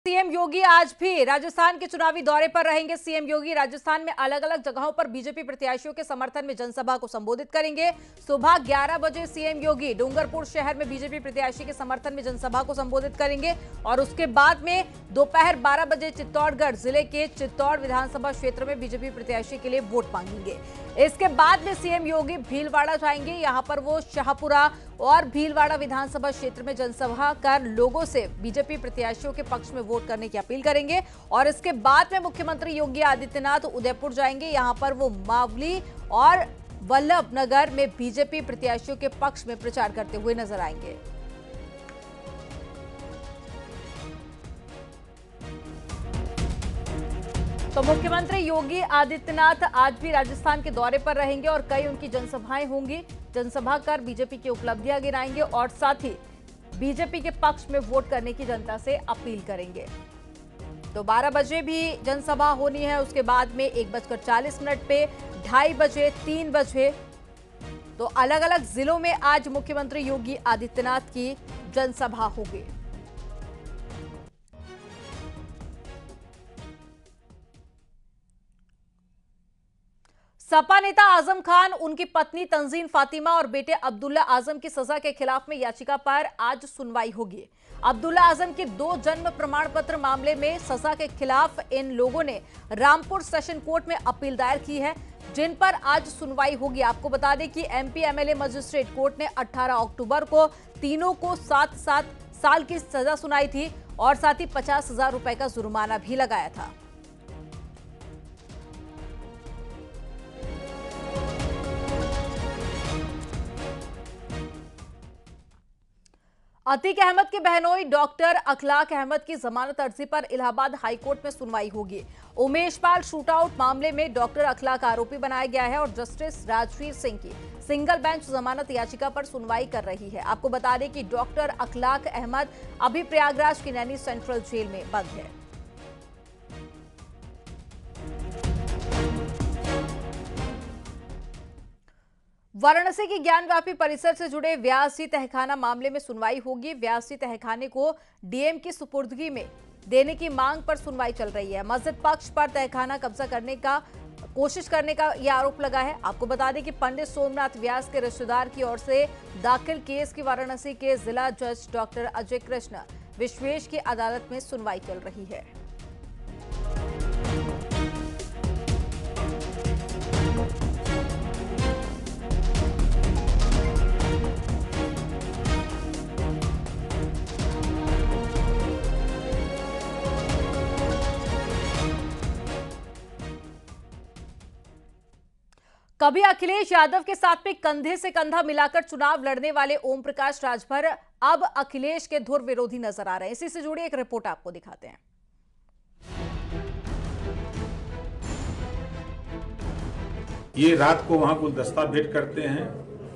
CM योगी आज भी राजस्थान के चुनावी दौरे पर रहेंगे। सीएम योगी राजस्थान में अलग अलग जगहों पर बीजेपी प्रत्याशियों के समर्थन में जनसभा को संबोधित करेंगे। सुबह 11 बजे सीएम योगी डूंगरपुर शहर में बीजेपी प्रत्याशी के समर्थन में जनसभा को संबोधित करेंगे और उसके बाद में दोपहर 12 बजे चित्तौड़गढ़ जिले के चित्तौड़ विधानसभा क्षेत्र में बीजेपी प्रत्याशी के लिए वोट मांगेंगे। इसके बाद में सीएम योगी भीलवाड़ा जाएंगे। यहां पर वो शाहपुरा और भीलवाड़ा विधानसभा क्षेत्र में जनसभा कर लोगों से बीजेपी प्रत्याशियों के पक्ष में वोट करने की अपील करेंगे और इसके बाद में मुख्यमंत्री योगी आदित्यनाथ उदयपुर जाएंगे। यहां पर वो मावली और वल्लभ नगर में बीजेपी प्रत्याशियों के पक्ष में प्रचार करते हुए नजर आएंगे। तो मुख्यमंत्री योगी आदित्यनाथ आज भी राजस्थान के दौरे पर रहेंगे और कई उनकी जनसभाएं होंगी। जनसभा कर बीजेपी की उपलब्धियां गिनाएंगे और साथ ही बीजेपी के पक्ष में वोट करने की जनता से अपील करेंगे। तो 12 बजे भी जनसभा होनी है, उसके बाद में 1:40 पे, 2:30 बजे, 3 बजे, तो अलग अलग जिलों में आज मुख्यमंत्री योगी आदित्यनाथ की जनसभा होगी। सपा नेता आजम खान, उनकी पत्नी तंजीन फातिमा और बेटे अब्दुल्ला आजम की सजा के खिलाफ में याचिका पर आज सुनवाई होगी। अब्दुल्ला आजम के 2 जन्म प्रमाण पत्र मामले में सजा के खिलाफ इन लोगों ने रामपुर सेशन कोर्ट में अपील दायर की है, जिन पर आज सुनवाई होगी। आपको बता दें कि एमपी एमएलए मजिस्ट्रेट कोर्ट ने 18 अक्टूबर को तीनों को 7-7 साल की सजा सुनाई थी और साथ ही 50,000 रुपए का जुर्माना भी लगाया था। अतीक अहमद की बहनोई डॉक्टर अखलाक अहमद की जमानत अर्जी पर इलाहाबाद हाईकोर्ट में सुनवाई होगी। उमेश पाल शूटआउट मामले में डॉक्टर अखलाक आरोपी बनाया गया है और जस्टिस राजवीर सिंह की सिंगल बेंच जमानत याचिका पर सुनवाई कर रही है। आपको बता दें कि डॉक्टर अखलाक अहमद अभी प्रयागराज की नैनी सेंट्रल जेल में बंद है। वाराणसी की ज्ञानव्यापी परिसर से जुड़े व्यास जी तहखाना मामले में सुनवाई होगी। व्यास जी तहखाने को डीएम की सुपुर्दगी में देने की मांग पर सुनवाई चल रही है। मस्जिद पक्ष पर तहखाना कब्जा करने का कोशिश करने का यह आरोप लगा है। आपको बता दें कि पंडित सोमनाथ व्यास के रिश्तेदार की ओर से दाखिल केस की वाराणसी के जिला जज डॉक्टर अजय कृष्ण विश्वेश की अदालत में सुनवाई चल रही है। कभी अखिलेश यादव के साथ में कंधे से कंधा मिलाकर चुनाव लड़ने वाले ओम प्रकाश राजभर अब अखिलेश के धुर विरोधी नजर आ रहे हैं। इसी से जुड़ी एक रिपोर्ट आपको दिखाते हैं। ये रात को वहां गुलदस्ता भेंट करते हैं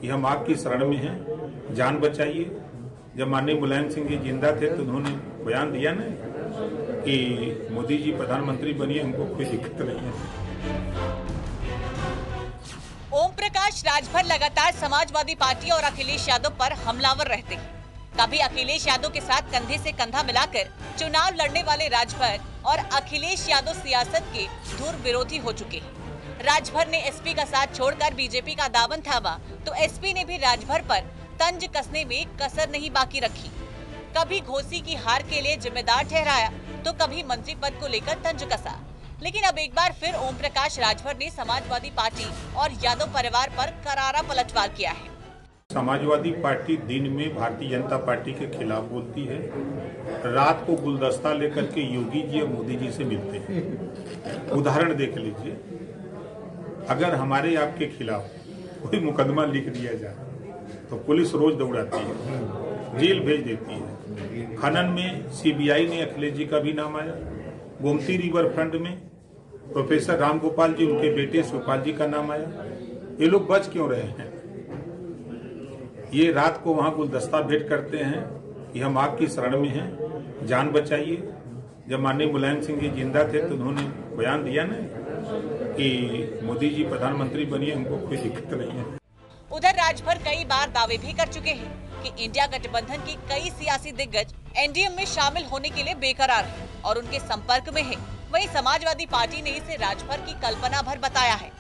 कि हम आपकी शरण में हैं, जान बचाइए। जब माननीय मुलायम सिंह जी जिंदा थे तो उन्होंने बयान दिया ना कि मोदी जी प्रधानमंत्री बनिए, हमको कोई दिक्कत नहीं है। ओम प्रकाश राजभर लगातार समाजवादी पार्टी और अखिलेश यादव पर हमलावर रहते हैं। कभी अखिलेश यादव के साथ कंधे से कंधा मिलाकर चुनाव लड़ने वाले राजभर और अखिलेश यादव सियासत के धुर विरोधी हो चुके हैं। राजभर ने एसपी का साथ छोड़कर बीजेपी का दामन थामा तो एसपी ने भी राजभर पर तंज कसने में कसर नहीं बाकी रखी। कभी घोसी की हार के लिए जिम्मेदार ठहराया तो कभी मंत्री पद को लेकर तंज कसा। लेकिन अब एक बार फिर ओम प्रकाश राजभर ने समाजवादी पार्टी और यादव परिवार पर करारा पलटवार किया है। समाजवादी पार्टी दिन में भारतीय जनता पार्टी के खिलाफ बोलती है, रात को गुलदस्ता लेकर के योगी जी और मोदी जी से मिलते हैं। उदाहरण देख लीजिए, अगर हमारे आपके खिलाफ कोई मुकदमा लिख दिया जाए तो पुलिस रोज दौड़ाती है, जेल भेज देती है। खनन में सीबीआई ने अखिलेश जी का भी नाम आया। गोमती रिवर फ्रंट में प्रोफेसर राम गोपाल जी, उनके बेटे शिवपाल जी का नाम आया। ये लोग बच क्यों रहे हैं? ये रात को वहां गुलदस्ता भेंट करते हैं कि हम आपकी शरण में हैं, जान बचाइए। जब माननीय मुलायम सिंह जी जिंदा थे तो उन्होंने बयान दिया ना कि मोदी जी प्रधानमंत्री बनिए, हमको कोई दिक्कत नहीं है। उधर राजभर कई बार दावे भी कर चुके हैं कि इंडिया गठबंधन की कई सियासी दिग्गज एनडीए में शामिल होने के लिए बेकरार है और उनके संपर्क में है। वहीं समाजवादी पार्टी ने इसे राजभर की कल्पना भर बताया है।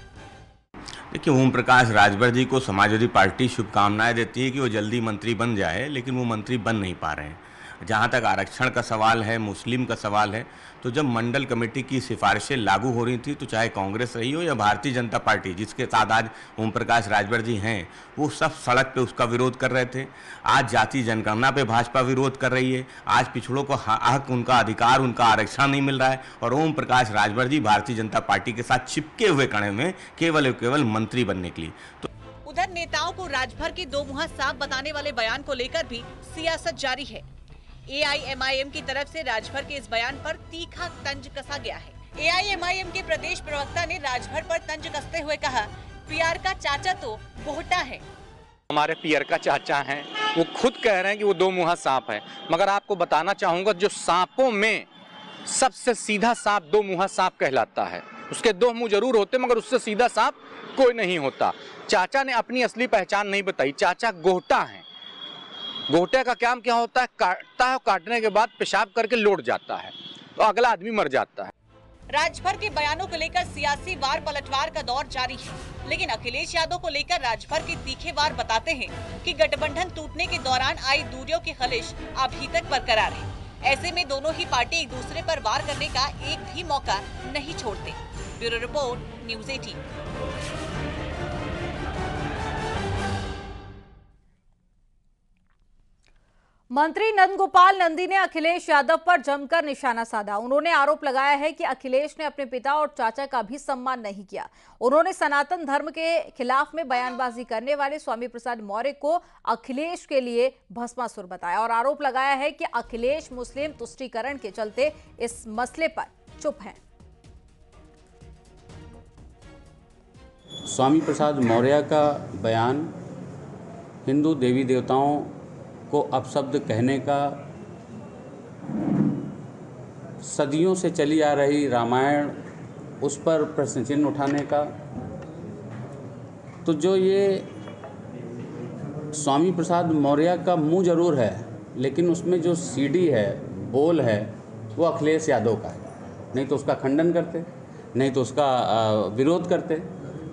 देखिए, ओम प्रकाश राजभर जी को समाजवादी पार्टी शुभकामनाएं देती है कि वो जल्दी मंत्री बन जाए, लेकिन वो मंत्री बन नहीं पा रहे हैं। जहाँ तक आरक्षण का सवाल है, मुस्लिम का सवाल है, तो जब मंडल कमेटी की सिफारिशें लागू हो रही थी तो चाहे कांग्रेस रही हो या भारतीय जनता पार्टी, जिसके साथ आज ओम प्रकाश राजभर जी हैं, वो सब सड़क पे उसका विरोध कर रहे थे। आज जाति जनगणना पे भाजपा विरोध कर रही है। आज पिछड़ों को हक, उनका अधिकार, उनका आरक्षण नहीं मिल रहा है और ओम प्रकाश राजभर जी भारतीय जनता पार्टी के साथ चिपके हुए खड़े हुए केवल और केवल मंत्री बनने के लिए। तो उधर नेताओं को राजभर के दो मुंहा साफ बताने वाले बयान को लेकर भी सियासत जारी है। एआईएमआईएम की तरफ से राजभर के इस बयान पर तीखा तंज कसा गया है। एआईएमआईएम के प्रदेश प्रवक्ता ने राजभर पर तंज कसते हुए कहा, पीआर का चाचा तो गोहटा है। हमारे पीआर का चाचा हैं, वो खुद कह रहे हैं कि वो दो मुंहा सांप है। मगर आपको बताना चाहूंगा, जो सांपों में सबसे सीधा सांप दो मुंहा सांप कहलाता है। उसके दो मुंह जरूर होते मगर उससे सीधा सांप कोई नहीं होता। चाचा ने अपनी असली पहचान नहीं बताई। चाचा गोहटा है। गोहटे का काम क्या होता है? काटता है, काटने के बाद पेशाब करके लौट जाता है तो अगला आदमी मर जाता है। राजभर के बयानों को लेकर सियासी वार पलटवार का दौर जारी है, लेकिन अखिलेश यादव को लेकर राजभर के तीखे वार बताते हैं कि गठबंधन टूटने के दौरान आई दूरियों की खलिश अभी तक बरकरार है। ऐसे में दोनों ही पार्टी एक दूसरे पर वार करने का एक भी मौका नहीं छोड़ते। Bureau report, news 18। मंत्री नंदगोपाल नंदी ने अखिलेश यादव पर जमकर निशाना साधा। उन्होंने आरोप लगाया है कि अखिलेश ने अपने पिता और चाचा का भी सम्मान नहीं किया। उन्होंने सनातन धर्म के खिलाफ में बयानबाजी करने वाले स्वामी प्रसाद मौर्य को अखिलेश के लिए भस्मासुर बताया और आरोप लगाया है कि अखिलेश मुस्लिम तुष्टीकरण के चलते इस मसले पर चुप हैं। स्वामी प्रसाद मौर्य का बयान हिंदू देवी देवताओं को अपशब्द कहने का, सदियों से चली आ रही रामायण उस पर प्रश्न चिन्ह उठाने का, तो जो ये स्वामी प्रसाद मौर्य का मुंह जरूर है लेकिन उसमें जो सीडी है, बोल है, वो अखिलेश यादव का है। नहीं तो उसका खंडन करते, नहीं तो उसका विरोध करते।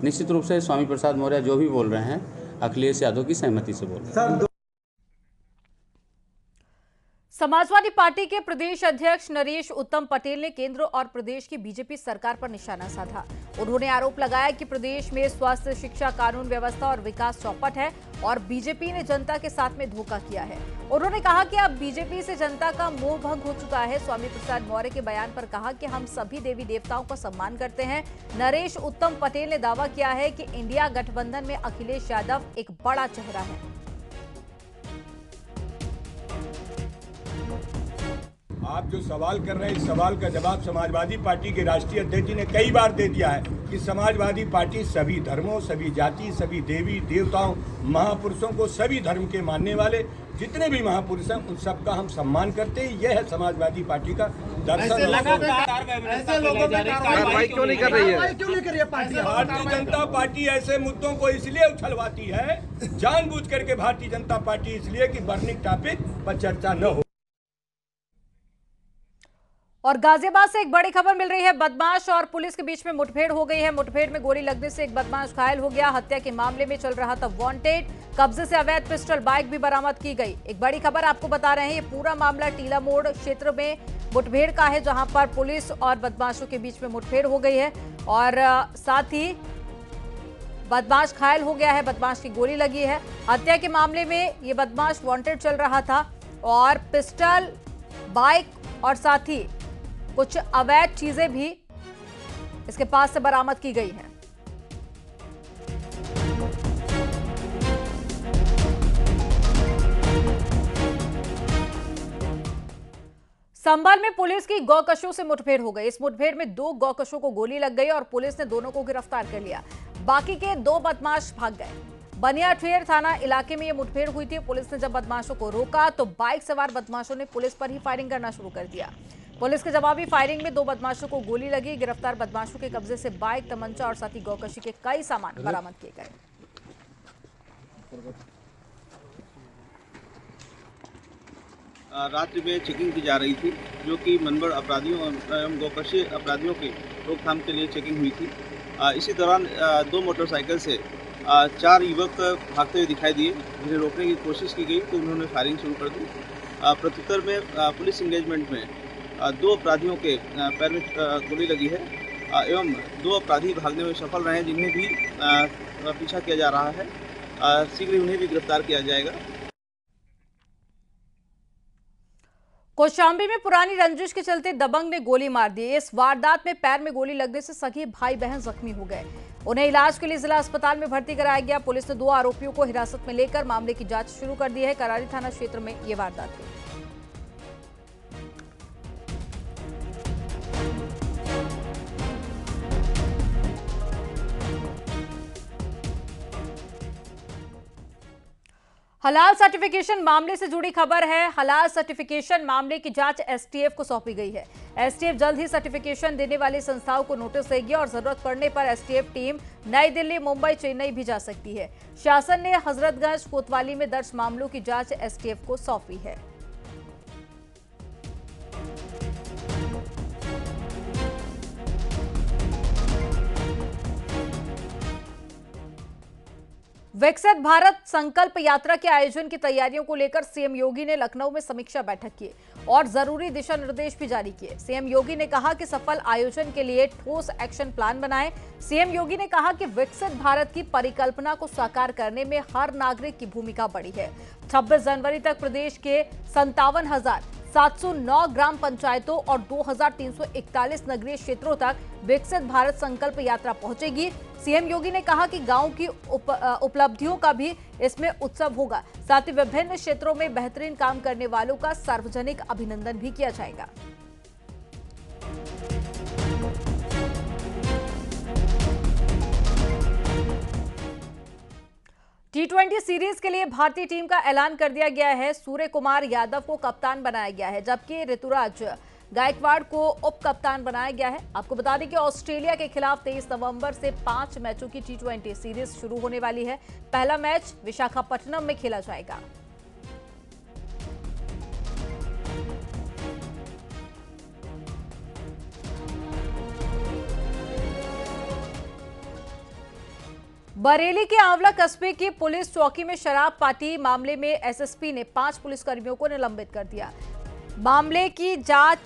निश्चित रूप से स्वामी प्रसाद मौर्य जो भी बोल रहे हैं अखिलेश यादव की सहमति से बोल रहे हैं। समाजवादी पार्टी के प्रदेश अध्यक्ष नरेश उत्तम पटेल ने केंद्र और प्रदेश की बीजेपी सरकार पर निशाना साधा। उन्होंने आरोप लगाया कि प्रदेश में स्वास्थ्य, शिक्षा, कानून व्यवस्था और विकास चौपट है और बीजेपी ने जनता के साथ में धोखा किया है। उन्होंने कहा कि अब बीजेपी से जनता का मोह भंग हो चुका है। स्वामी प्रसाद मौर्य के बयान पर कहा कि हम सभी देवी देवताओं का सम्मान करते हैं। नरेश उत्तम पटेल ने दावा किया है कि इंडिया गठबंधन में अखिलेश यादव एक बड़ा चेहरा है। आप जो सवाल कर रहे हैं, इस सवाल का जवाब समाजवादी पार्टी के राष्ट्रीय अध्यक्ष जी ने कई बार दे दिया है कि समाजवादी पार्टी सभी धर्मों, सभी जाति, सभी देवी देवताओं, महापुरुषों को, सभी धर्म के मानने वाले जितने भी महापुरुष हैं उन सबका हम सम्मान करते हैं। यह है समाजवादी पार्टी का दर्शन। ऐसे लोगों पे कार्रवाई क्यों नहीं कर रही है भारतीय जनता पार्टी? ऐसे मुद्दों को इसलिए उछलवाती है जानबूझ करके भारतीय जनता पार्टी, इसलिए कि बर्निंग टॉपिक पर चर्चा न हो। और गाजियाबाद से एक बड़ी खबर मिल रही है। बदमाश और पुलिस के बीच में मुठभेड़ हो गई है। मुठभेड़ में गोली लगने से एक बदमाश घायल हो गया। हत्या के मामले में चल रहा था वांटेड। कब्जे से अवैध पिस्टल बाइक भी बरामद की गई। एक बड़ी खबर आपको बता रहे हैं, ये पूरा मामला टीला मोड़ क्षेत्र में मुठभेड़ का है, जहां पर पुलिस और बदमाशों के बीच में मुठभेड़ हो गई है और साथ ही बदमाश घायल हो गया है। बदमाश की गोली लगी है। हत्या के मामले में ये बदमाश वांटेड चल रहा था और पिस्टल, बाइक और साथ ही कुछ अवैध चीजें भी इसके पास से बरामद की गई हैं। संभल में पुलिस की गौकशों से मुठभेड़ हो गई। इस मुठभेड़ में 2 गौकशों को गोली लग गई और पुलिस ने दोनों को गिरफ्तार कर लिया। बाकी के 2 बदमाश भाग गए। बनियाठेर थाना इलाके में यह मुठभेड़ हुई थी। पुलिस ने जब बदमाशों को रोका तो बाइक सवार बदमाशों ने पुलिस पर ही फायरिंग करना शुरू कर दिया। पुलिस के जवाबी फायरिंग में 2 बदमाशों को गोली लगी। गिरफ्तार बदमाशों के कब्जे से बाइक, तमंचा और साथ ही गौकशी के कई सामान बरामद किए गए। रात्रि में चेकिंग की जा रही थी, जो कि मनगढ़ अपराधियों एवं गोकशी अपराधियों की रोकथाम के लिए चेकिंग हुई थी। इसी दौरान 2 मोटरसाइकिल से 4 युवक भागते हुए दिखाई दिए, जिन्हें रोकने की कोशिश की गई तो उन्होंने फायरिंग शुरू कर दी। प्रत्युत्तर में पुलिस इंगेजमेंट में 2 अपराधियों के पैर में गोली लगी है एवं 2 अपराधी भागने में सफल रहे हैं, जिन्हें भी पीछा किया जा रहा है। शीघ्र ही उन्हें भी गिरफ्तार किया जाएगा। कौशाम्बी में पुरानी रंजिश के चलते दबंग ने गोली मार दी। इस वारदात में पैर में गोली लगने से सगे भाई बहन जख्मी हो गए। उन्हें इलाज के लिए जिला अस्पताल में भर्ती कराया गया। पुलिस ने 2 आरोपियों को हिरासत में लेकर मामले की जांच शुरू कर दी है। करारी थाना क्षेत्र में ये वारदात हुई। हलाल सर्टिफिकेशन मामले से जुड़ी खबर है। हलाल सर्टिफिकेशन मामले की जांच एसटीएफ को सौंपी गई है। एसटीएफ जल्द ही सर्टिफिकेशन देने वाली संस्थाओं को नोटिस देगी और जरूरत पड़ने पर एसटीएफ टीम नई दिल्ली, मुंबई, चेन्नई भी जा सकती है। शासन ने हजरतगंज, कोतवाली में दर्ज मामलों की जांच एसटीएफ को सौंपी है। विकसित भारत संकल्प यात्रा के आयोजन की तैयारियों को लेकर सीएम योगी ने लखनऊ में समीक्षा बैठक की और जरूरी दिशा निर्देश भी जारी किए। सीएम योगी ने कहा कि सफल आयोजन के लिए ठोस एक्शन प्लान बनाएं। सीएम योगी ने कहा कि विकसित भारत की परिकल्पना को साकार करने में हर नागरिक की भूमिका बड़ी है। 26 जनवरी तक प्रदेश के 57,709 ग्राम पंचायतों और 2,341 नगरीय क्षेत्रों तक विकसित भारत संकल्प यात्रा पहुंचेगी। सीएम योगी ने कहा कि गांव की उपलब्धियों का भी इसमें उत्सव होगा। साथ ही विभिन्न क्षेत्रों में बेहतरीन काम करने वालों का सार्वजनिक अभिनंदन भी किया जाएगा। T20 सीरीज के लिए भारतीय टीम का ऐलान कर दिया गया है। सूर्य कुमार यादव को कप्तान बनाया गया है, जबकि ऋतुराज गायकवाड़ को उप कप्तान बनाया गया है। आपको बता दें कि ऑस्ट्रेलिया के खिलाफ 23 नवंबर से 5 मैचों की T20 सीरीज शुरू होने वाली है। पहला मैच विशाखापट्टनम में खेला जाएगा। बरेली के आंवला कस्बे की पुलिस चौकी में शराब पार्टी मामले में एसएसपी ने 5 पुलिसकर्मियों को निलंबित कर दिया। मामले की जांच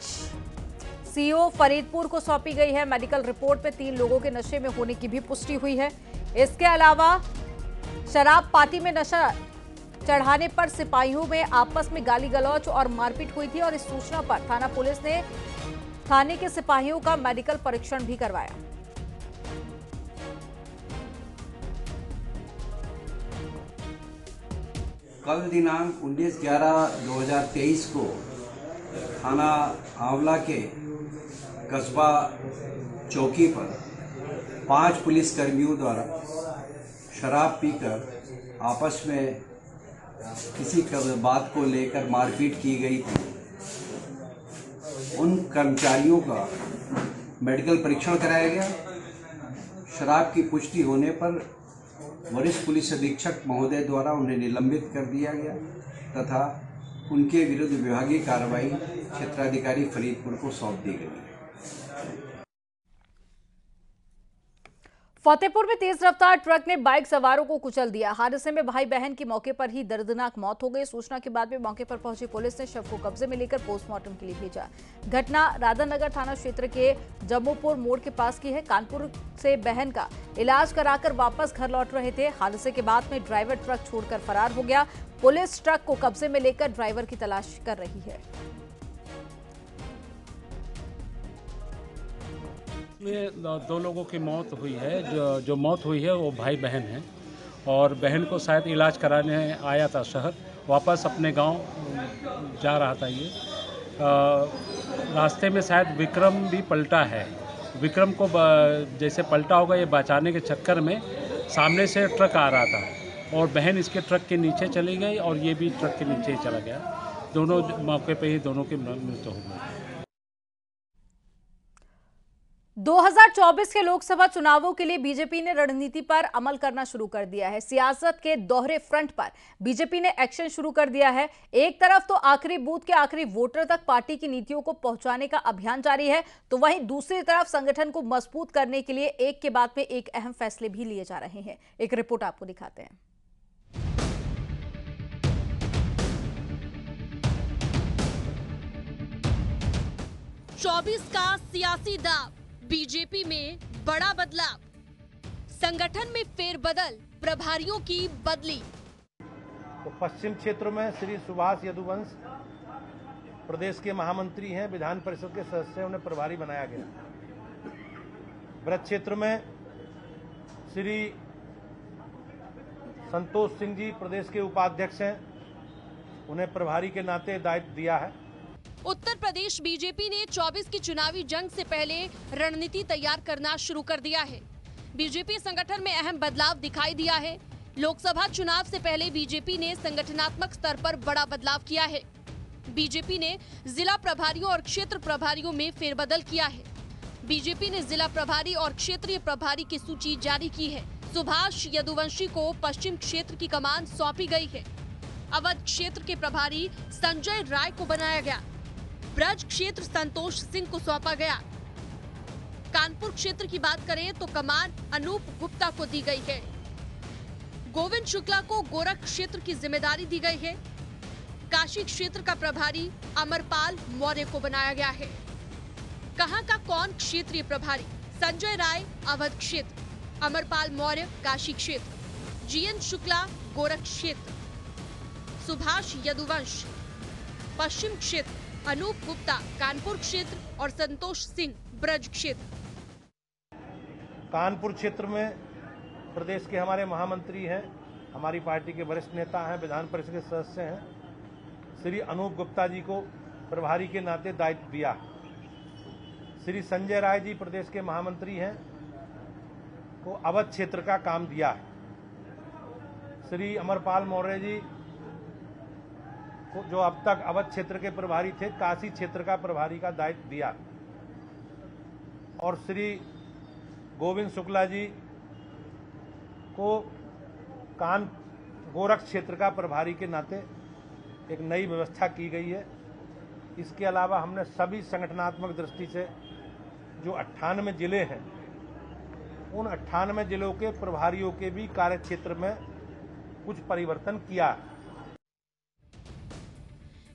सीओ फरीदपुर को सौंपी गई है। मेडिकल रिपोर्ट में 3 लोगों के नशे में होने की भी पुष्टि हुई है। इसके अलावा शराब पार्टी में नशा चढ़ाने पर सिपाहियों में आपस में गाली गलौज और मारपीट हुई थी और इस सूचना पर थाना पुलिस ने थाने के सिपाहियों का मेडिकल परीक्षण भी करवाया। कल दिनांक 19/11/2023 को थाना आंवला के कस्बा चौकी पर 5 पुलिसकर्मियों द्वारा शराब पीकर आपस में किसी बात को लेकर मारपीट की गई थी। उन कर्मचारियों का मेडिकल परीक्षण कराया गया। शराब की पुष्टि होने पर वरिष्ठ पुलिस अधीक्षक महोदय द्वारा उन्हें निलंबित कर दिया गया तथा उनके विरुद्ध विभागीय कार्रवाई क्षेत्राधिकारी फरीदपुर को सौंप दी गई। फतेहपुर में तेज रफ्तार ट्रक ने बाइक सवारों को कुचल दिया। हादसे में भाई बहन की मौके पर ही दर्दनाक मौत हो गई। सूचना के बाद में मौके पर पहुंची पुलिस ने शव को कब्जे में लेकर पोस्टमार्टम के लिए भेजा। घटना राधानगर थाना क्षेत्र के जम्मूपुर मोड़ के पास की है। कानपुर से बहन का इलाज कराकर वापस घर लौट रहे थे। हादसे के बाद में ड्राइवर ट्रक छोड़कर फरार हो गया। पुलिस ट्रक को कब्जे में लेकर ड्राइवर की तलाश कर रही है। में 2 लोगों की मौत हुई है। जो मौत हुई है वो भाई बहन हैं और बहन को शायद इलाज कराने आया था शहर, वापस अपने गांव जा रहा था। ये रास्ते में शायद विक्रम भी पलटा है। विक्रम को जैसे पलटा होगा ये बचाने के चक्कर में सामने से ट्रक आ रहा था और बहन इसके ट्रक के नीचे चली गई और ये भी ट्रक के नीचे ही चला गया। दोनों मौके पे ही दोनों की मृत्यु हो गई। 2024 के लोकसभा चुनावों के लिए बीजेपी ने रणनीति पर अमल करना शुरू कर दिया है। सियासत के दोहरे फ्रंट पर बीजेपी ने एक्शन शुरू कर दिया है। एक तरफ तो आखिरी बूथ के आखिरी वोटर तक पार्टी की नीतियों को पहुंचाने का अभियान जारी है, तो वहीं दूसरी तरफ संगठन को मजबूत करने के लिए एक के बाद में एक अहम फैसले भी लिए जा रहे हैं। एक रिपोर्ट आपको दिखाते हैं। का सियासी दाव, बीजेपी में बड़ा बदलाव, संगठन में फेरबदल, प्रभारियों की बदली। तो पश्चिम क्षेत्र में श्री सुभाष यदुवंश प्रदेश के महामंत्री हैं, विधान परिषद के सदस्य, उन्हें प्रभारी बनाया गया। ब्रज क्षेत्र में श्री संतोष सिंह जी प्रदेश के उपाध्यक्ष हैं, उन्हें प्रभारी के नाते दायित्व दिया है। उत्तर प्रदेश बीजेपी ने 24 की चुनावी जंग से पहले रणनीति तैयार करना शुरू कर दिया है। बीजेपी संगठन में अहम बदलाव दिखाई दिया है। लोकसभा चुनाव से पहले बीजेपी ने संगठनात्मक स्तर पर बड़ा बदलाव किया है। बीजेपी ने जिला प्रभारियों और क्षेत्र प्रभारियों में फेरबदल किया है। बीजेपी ने जिला प्रभारी और क्षेत्रीय प्रभारी की सूची जारी की है। सुभाष यदुवंशी को पश्चिम क्षेत्र की कमान सौंपी गई है। अवध क्षेत्र के प्रभारी संजय राय को बनाया गया। ब्रज क्षेत्र संतोष सिंह को सौंपा गया। कानपुर क्षेत्र की बात करें तो कमान अनूप गुप्ता को दी गई है। गोविंद शुक्ला को गोरख क्षेत्र की जिम्मेदारी दी गई है। काशी क्षेत्र का प्रभारी अमरपाल मौर्य को बनाया गया है। कहां का कौन क्षेत्रीय प्रभारी? संजय राय अवध क्षेत्र, अमरपाल मौर्य काशी क्षेत्र, जीएन शुक्ला गोरख क्षेत्र, सुभाष यदुवंश पश्चिम क्षेत्र, अनूप गुप्ता कानपुर क्षेत्र और संतोष सिंह ब्रज क्षेत्र। कानपुर क्षेत्र में प्रदेश के हमारे महामंत्री हैं, हमारी पार्टी के वरिष्ठ नेता हैं, विधान परिषद के सदस्य हैं। श्री अनूप गुप्ता जी को प्रभारी के नाते दायित्व दिया। श्री संजय राय जी प्रदेश के महामंत्री हैं, को अवध क्षेत्र का काम दिया है। श्री अमरपाल मौर्य जी जो अब तक अवध क्षेत्र के प्रभारी थे, काशी क्षेत्र का प्रभारी का दायित्व दिया। और श्री गोविंद शुक्ला जी को गोरख क्षेत्र का प्रभारी के नाते एक नई व्यवस्था की गई है। इसके अलावा हमने सभी संगठनात्मक दृष्टि से जो 98 जिले हैं, उन 98 जिलों के प्रभारियों के भी कार्य क्षेत्र में कुछ परिवर्तन किया है।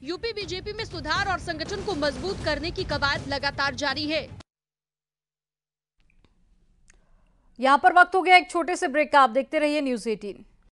यूपी बीजेपी में सुधार और संगठन को मजबूत करने की कवायद लगातार जारी है। यहां पर वक्त हो गया एक छोटे से ब्रेक का। आप देखते रहिए न्यूज़ 18।